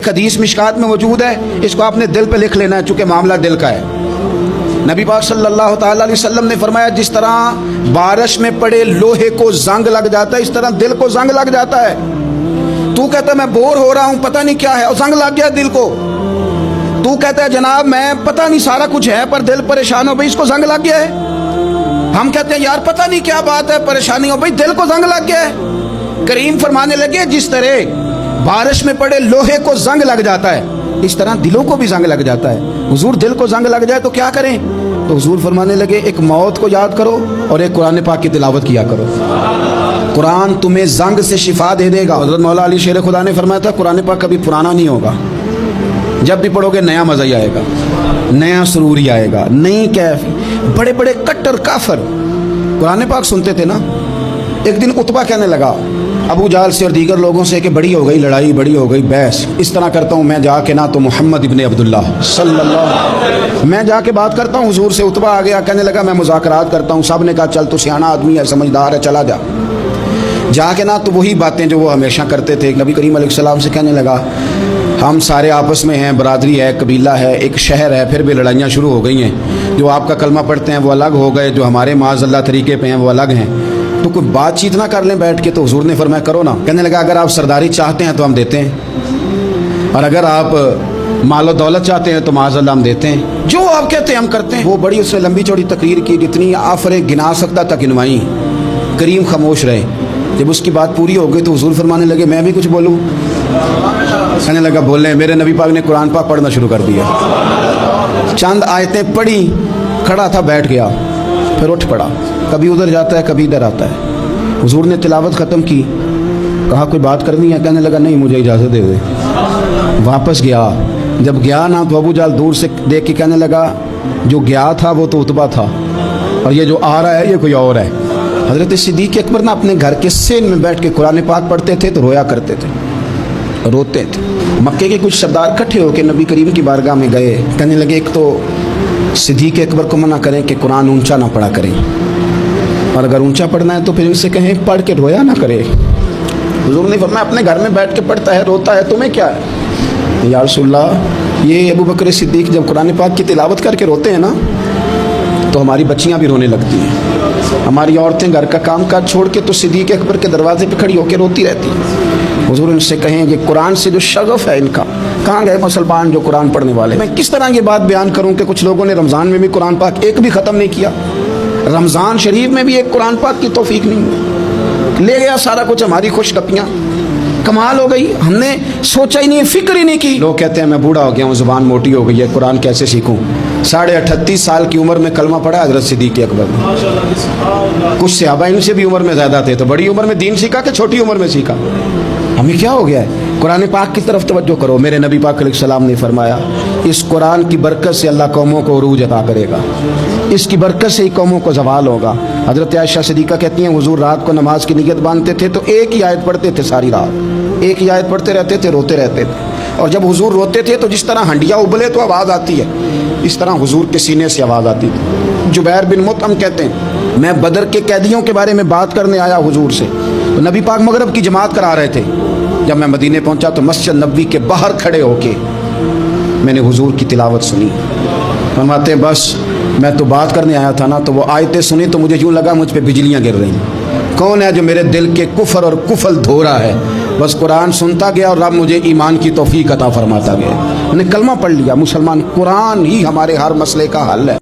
حدیث مشکات میں موجود ہے، اس کو آپ نے دل پہ لکھ لینا ہے چونکہ معاملہ دل کا ہے۔ نبی پاک صلی اللہ تعالیٰ علیہ وسلم نے فرمایا جس طرح بارش میں پڑے لوہے کو زنگ لگ جاتا ہے اس طرح دل کو زنگ لگ جاتا ہے۔ تو کہتا ہے میں بور ہو رہا ہوں پتہ نہیں کیا ہے، اور زنگ لگ گیا دل کو۔ تو کہتا ہے جناب میں پتہ نہیں سارا کچھ ہے پر دل پریشان ہو بھئی اس کو زنگ لگ گیا ہے۔ ہم کہتے ہیں یار پتہ نہیں کیا بات ہے پریشانی ہو بھئی دل کو زنگ لگ گیا ہے۔ کریم فرمانے لگے جس طرح بارش میں پڑے لوہے کو زنگ لگ جاتا ہے اس طرح دلوں کو بھی زنگ لگ جاتا ہے۔ حضور دل کو زنگ لگ جائے تو کیا کریں؟ تو حضور فرمانے لگے ایک موت کو یاد کرو اور ایک قرآن پاک کی تلاوت کیا کرو، قرآن تمہیں زنگ سے شفا دے دے گا۔ حضرت مولا علی شیر خدا نے فرمایا تھا قرآن پاک کبھی پرانا نہیں ہوگا، جب بھی پڑھو گے نیا مزہ ہی آئے گا، نیا سرور ہی آئے گا، نئی کیف۔ بڑے بڑے کٹر کافر قرآن پاک سنتے تھے نا۔ ایک دن عتبہ کہنے لگا ابو جہل سے اور دیگر لوگوں سے کہ بڑی ہو گئی لڑائی، بڑی ہو گئی بحث، اس طرح کرتا ہوں میں جا کے نہ تو محمد ابن عبداللہ صلی اللہ میں جا کے بات کرتا ہوں حضور سے۔ عتبہ آ گیا کہنے لگا میں مذاکرات کرتا ہوں۔ سب نے کہا چل تو سیانا آدمی ہے سمجھدار ہے چلا جا۔ جا کے نہ تو وہی باتیں جو وہ ہمیشہ کرتے تھے۔ نبی کریم علیہ السلام سے کہنے لگا ہم سارے آپس میں ہیں، برادری ہے، قبیلہ ہے، ایک شہر ہے، پھر بھی لڑائیاں شروع ہو گئی ہیں۔ جو آپ کا کلمہ پڑھتے ہیں وہ الگ ہو گئے، جو ہمارے معاذ اللہ طریقے پہ ہیں وہ الگ ہیں، تو کوئی بات چیت نہ کر لیں بیٹھ کے۔ تو حضور نے فرمایا کرو نا۔ کہنے لگا اگر آپ سرداری چاہتے ہیں تو ہم دیتے ہیں، اور اگر آپ مال و دولت چاہتے ہیں تو معاذ اللہ ہم دیتے ہیں، جو آپ کہتے ہیں ہم کرتے ہیں۔ وہ بڑی اس نے لمبی چوڑی تقریر کی، جتنی آفریں گنا سکتا تھا گنوائی۔ کریم خاموش رہے۔ جب اس کی بات پوری ہو گئی تو حضور فرمانے لگے میں بھی کچھ بولوں؟ کہنے لگا بولیں۔ میرے نبی پاک نے قرآن پاک پڑھنا شروع کر دیا، چند آیتیں پڑھی، کھڑا تھا بیٹھ گیا، پھر اٹھ پڑا، کبھی ادھر جاتا ہے کبھی ادھر آتا ہے۔ حضور نے تلاوت ختم کی، کہا کوئی بات کرنی ہے؟ کہنے لگا نہیں مجھے اجازت دے دے۔ واپس گیا، جب گیا نا تو ابو جہل دور سے دیکھ کے کہنے لگا جو گیا تھا وہ تو عتبہ تھا اور یہ جو آ رہا ہے یہ کوئی اور ہے۔ حضرت صدیق اکبر نا اپنے گھر کے سین میں بیٹھ کے قرآن پاک پڑھتے تھے تو رویا کرتے تھے، روتے تھے۔ مکے کے کچھ سردار اکٹھے ہو کے نبی کریم کی بارگاہ میں گئے، کہنے لگے ایک تو صدیق اکبر کو منع کریں کہ قرآن اونچا نہ پڑھا کریں، اور اگر اونچا پڑھنا ہے تو پھر ان سے کہیں پڑھ کے رویا نہ کرے۔ حضور نے فرمایا اپنے گھر میں بیٹھ کے پڑھتا ہے روتا ہے تمہیں کیا ہے؟ یا رسول اللہ یہ ابو بکر صدیق جب قرآن پاک کی تلاوت کر کے روتے ہیں نا تو ہماری بچیاں بھی رونے لگتی ہیں، ہماری عورتیں گھر کا کام کاج چھوڑ کے تو صدیق اکبر کے دروازے پہ کھڑی ہو کے روتی رہتی ہیں۔ حضور ان سے کہیں کہ قرآن سے جو شغف ہے ان کا، کہاں گئے مسلمان جو قرآن پڑھنے والے؟ میں کس طرح یہ بات بیان کروں کہ کچھ لوگوں نے رمضان میں بھی قرآن پاک ایک بھی ختم نہیں کیا، رمضان شریف میں بھی ایک قرآن پاک کی توفیق نہیں ہوئی، لے گیا سارا کچھ ہماری خوش گپیاں۔ کمال ہو گئی، ہم نے سوچا ہی نہیں، فکر ہی نہیں کی۔ لوگ کہتے ہیں میں بوڑھا ہو گیا ہوں، زبان موٹی ہو گئی ہے، قرآن کیسے سیکھوں؟ 38.5 سال کی عمر میں کلمہ پڑھا حضرت صدیق اکبر نے۔ کچھ صحابہ ان سے بھی عمر میں زیادہ تھے تو بڑی عمر میں دین سیکھا کہ چھوٹی عمر میں سیکھا؟ ہمیں کیا ہو گیا ہے؟ قرآن پاک کی طرف توجہ کرو۔ میرے نبی پاک علیہ السلام نے فرمایا اس قرآن کی برکت سے اللہ قوموں کو عروج عطا کرے گا، اس کی برکت سے ہی قوموں کو زوال ہوگا۔ حضرت عائشہ صدیقہ کہتی ہیں حضور رات کو نماز کی نیت باندھتے تھے تو ایک ہی آیت پڑھتے تھے ساری رات، ایک ہی آیت پڑھتے رہتے تھے، روتے رہتے تھے، اور جب حضور روتے تھے تو جس طرح ہنڈیا ابلے تو آواز آتی ہے اس طرح حضور کے سینے سے آواز آتی تھی۔ جبیر بن مطعم کہتے ہیں میں بدر کے قیدیوں کے بارے میں بات کرنے آیا حضور سے، تو نبی پاک مغرب کی جماعت کرا رہے تھے۔ جب میں مدینے پہنچا تو مسجد نبوی کے باہر کھڑے ہو کے میں نے حضور کی تلاوت سنی۔ فرماتے ہیں بس میں تو بات کرنے آیا تھا نا، تو وہ آیتیں سنی تو مجھے یوں لگا مجھ پہ بجلیاں گر رہی ہیں۔ کون ہے جو میرے دل کے کفر اور کفل دھو رہا ہے؟ بس قرآن سنتا گیا اور رب مجھے ایمان کی توفیق عطا فرماتا گیا۔ میں نے کلمہ پڑھ لیا، مسلمان، قرآن ہی ہمارے ہر مسئلے کا حل ہے۔